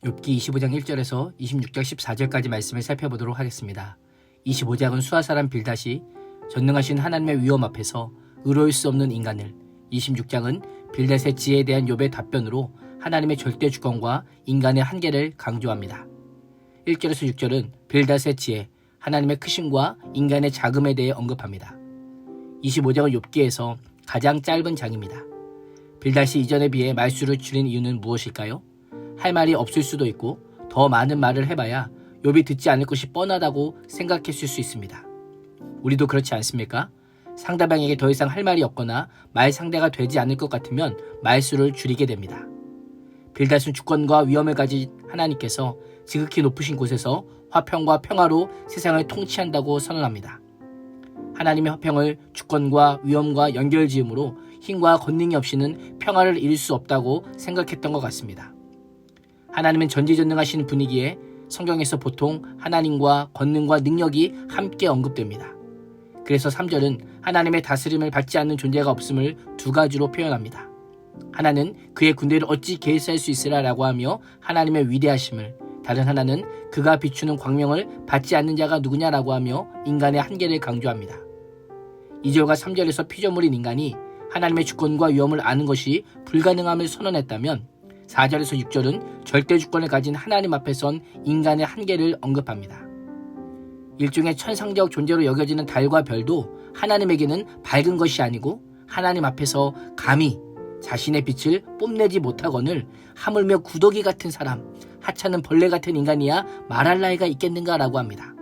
욥기 25장 1절에서 26장 14절까지 말씀을 살펴보도록 하겠습니다. 25장은 수아사람 빌닷이 전능하신 하나님의 위엄 앞에서 의로울 수 없는 인간을, 26장은 빌닷의 지혜에 대한 욥의 답변으로 하나님의 절대 주권과 인간의 한계를 강조합니다. 1절에서 6절은 빌닷의 지혜, 하나님의 크심과 인간의 자금에 대해 언급합니다. 25장은 욥기에서 가장 짧은 장입니다. 빌닷이 이전에 비해 말수를 줄인 이유는 무엇일까요? 할 말이 없을 수도 있고 더 많은 말을 해봐야 욥이 듣지 않을 것이 뻔하다고 생각했을 수 있습니다. 우리도 그렇지 않습니까? 상대방에게 더 이상 할 말이 없거나 말 상대가 되지 않을 것 같으면 말수를 줄이게 됩니다. 빌닷은 주권과 위엄을 가진 하나님께서 지극히 높으신 곳에서 화평과 평화로 세상을 통치한다고 선언합니다. 하나님의 화평을 주권과 위엄과 연결지음으로 힘과 권능이 없이는 평화를 이룰 수 없다고 생각했던 것 같습니다. 하나님은 전지전능하신 분이기에 성경에서 보통 하나님과 권능과 능력이 함께 언급됩니다. 그래서 3절은 하나님의 다스림을 받지 않는 존재가 없음을 두 가지로 표현합니다. 하나는 그의 군대를 어찌 계수할 수 있으라라고 하며 하나님의 위대하심을, 다른 하나는 그가 비추는 광명을 받지 않는 자가 누구냐라고 하며 인간의 한계를 강조합니다. 2절과 3절에서 피조물인 인간이 하나님의 주권과 위엄을 아는 것이 불가능함을 선언했다면 4절에서 6절은 절대 주권을 가진 하나님 앞에 선 인간의 한계를 언급합니다. 일종의 천상적 존재로 여겨지는 달과 별도 하나님에게는 밝은 것이 아니고 하나님 앞에서 감히 자신의 빛을 뽐내지 못하거늘 하물며 구더기 같은 사람, 하찮은 벌레 같은 인간이야 말할 나이가 있겠는가라고 합니다.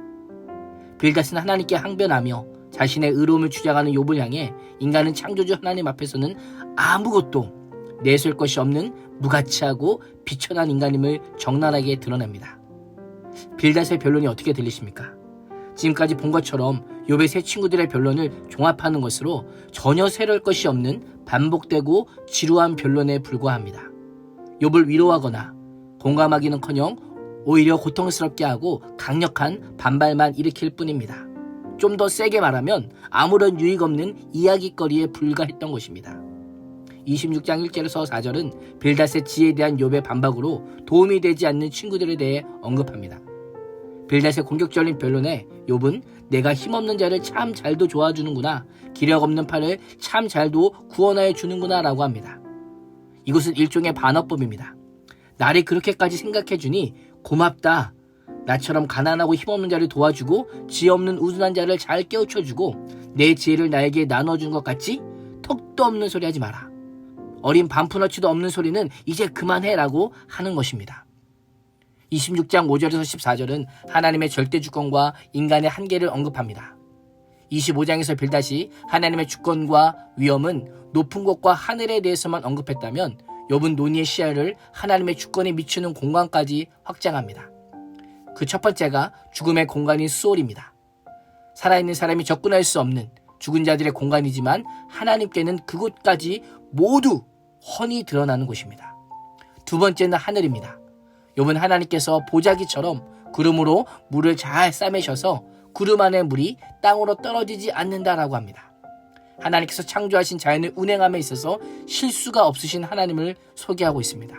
빌닷은 하나님께 항변하며 자신의 의로움을 주장하는 욥을 향해 인간은 창조주 하나님 앞에서는 아무것도 내세울 것이 없는 무가치하고 비천한 인간임을 적나라하게 드러냅니다. 빌닷의 변론이 어떻게 들리십니까? 지금까지 본 것처럼 욥의 세 친구들의 변론을 종합하는 것으로 전혀 새로울 것이 없는 반복되고 지루한 변론에 불과합니다. 욥을 위로하거나 공감하기는커녕 오히려 고통스럽게 하고 강력한 반발만 일으킬 뿐입니다. 좀 더 세게 말하면 아무런 유익 없는 이야기거리에 불과했던 것입니다. 26장 1절에서 4절은 빌닷의 지혜에 대한 욥의 반박으로 도움이 되지 않는 친구들에 대해 언급합니다. 빌닷의 공격적인 변론에 욥은 내가 힘없는 자를 참 잘도 도와주는구나, 기력 없는 팔을 참 잘도 구원하여 주는구나 라고 합니다. 이것은 일종의 반어법입니다. 나를 그렇게까지 생각해주니 고맙다. 나처럼 가난하고 힘없는 자를 도와주고 지혜 없는 우둔한 자를 잘 깨우쳐주고 내 지혜를 나에게 나눠준 것 같지? 턱도 없는 소리 하지 마라. 어린 반푼어치도 없는 소리는 이제 그만해라고 하는 것입니다. 26장 5절에서 14절은 하나님의 절대 주권과 인간의 한계를 언급합니다. 25장에서 빌닷이 하나님의 주권과 위엄은 높은 곳과 하늘에 대해서만 언급했다면 욥은 논의의 시야를 하나님의 주권에 미치는 공간까지 확장합니다. 그 첫 번째가 죽음의 공간인 수올입니다. 살아있는 사람이 접근할 수 없는 죽은 자들의 공간이지만 하나님께는 그곳까지 모두 훤히 드러나는 곳입니다. 두 번째는 하늘입니다. 욥은 하나님께서 보자기처럼 구름으로 물을 잘 싸매셔서 구름 안의 물이 땅으로 떨어지지 않는다라고 합니다. 하나님께서 창조하신 자연을 운행함에 있어서 실수가 없으신 하나님을 소개하고 있습니다.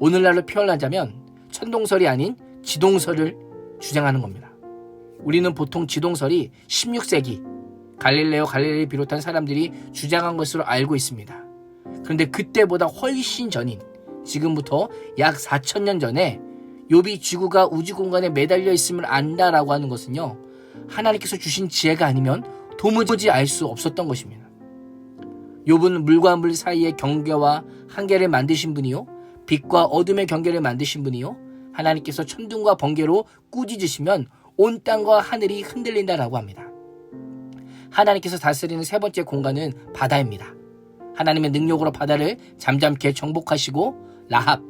오늘날로 표현하자면 천동설이 아닌 지동설을 주장하는 겁니다. 우리는 보통 지동설이 16세기 갈릴레오 갈릴레이를 비롯한 사람들이 주장한 것으로 알고 있습니다. 그런데 그때보다 훨씬 전인 지금부터 약 4,000년 전에 욥이 지구가 우주 공간에 매달려 있음을 안다라고 하는 것은요, 하나님께서 주신 지혜가 아니면 도무지 알 수 없었던 것입니다. 욥은 물과 물 사이의 경계와 한계를 만드신 분이요, 빛과 어둠의 경계를 만드신 분이요, 하나님께서 천둥과 번개로 꾸짖으시면 온 땅과 하늘이 흔들린다라고 합니다. 하나님께서 다스리는 세 번째 공간은 바다입니다. 하나님의 능력으로 바다를 잠잠케 정복하시고 라합,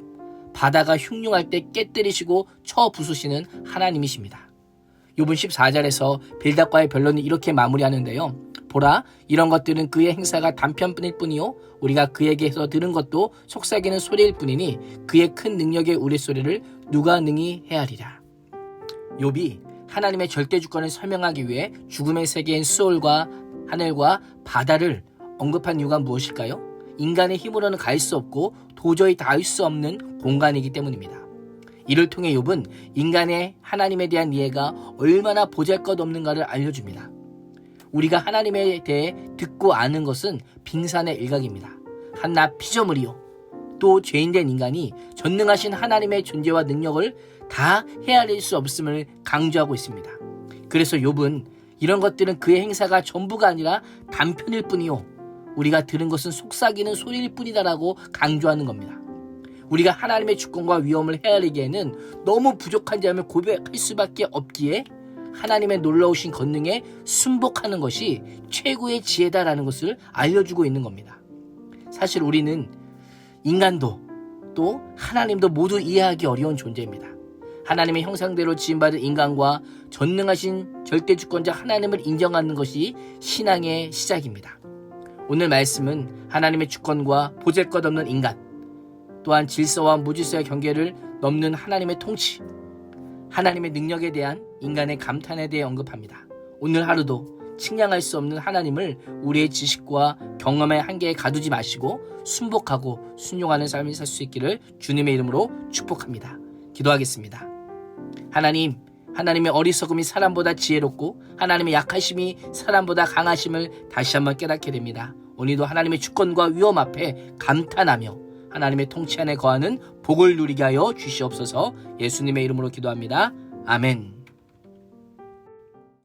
바다가 흉흉할 때 깨뜨리시고 쳐 부수시는 하나님이십니다. 욥은 14절에서 빌닷과의 변론을 이렇게 마무리하는데요. 보라, 이런 것들은 그의 행사가 단편뿐일 뿐이요, 우리가 그에게서 들은 것도 속삭이는 소리일 뿐이니 그의 큰 능력의 우레소리를 누가 능히 헤아리랴. 욥이 하나님의 절대 주권을 설명하기 위해 죽음의 세계인 수올과 하늘과 바다를 언급한 이유가 무엇일까요? 인간의 힘으로는 갈 수 없고 도저히 닿을 수 없는 공간이기 때문입니다. 이를 통해 욥은 인간의 하나님에 대한 이해가 얼마나 보잘것없는가를 알려줍니다. 우리가 하나님에 대해 듣고 아는 것은 빙산의 일각입니다. 한낱 피조물이요. 또 죄인된 인간이 전능하신 하나님의 존재와 능력을 다 헤아릴 수 없음을 강조하고 있습니다. 그래서 욥은 이런 것들은 그의 행사가 전부가 아니라 단편일 뿐이요. 우리가 들은 것은 속삭이는 소리일 뿐이다라고 강조하는 겁니다. 우리가 하나님의 주권과 위엄을 헤아리기에는 너무 부족한 점을 고백할 수밖에 없기에 하나님의 놀라우신 권능에 순복하는 것이 최고의 지혜다라는 것을 알려주고 있는 겁니다. 사실 우리는 인간도 또 하나님도 모두 이해하기 어려운 존재입니다. 하나님의 형상대로 지음받은 인간과 전능하신 절대주권자 하나님을 인정하는 것이 신앙의 시작입니다. 오늘 말씀은 하나님의 주권과 보잘것없는 인간, 또한 질서와 무질서의 경계를 넘는 하나님의 통치, 하나님의 능력에 대한 인간의 감탄에 대해 언급합니다. 오늘 하루도 측량할 수 없는 하나님을 우리의 지식과 경험의 한계에 가두지 마시고 순복하고 순종하는 삶을 살 수 있기를 주님의 이름으로 축복합니다. 기도하겠습니다. 하나님, 하나님의 어리석음이 사람보다 지혜롭고 하나님의 약하심이 사람보다 강하심을 다시 한번 깨닫게 됩니다. 오늘도 하나님의 주권과 위엄 앞에 감탄하며 하나님의 통치 안에 거하는 복을 누리게 하여 주시옵소서. 예수님의 이름으로 기도합니다. 아멘.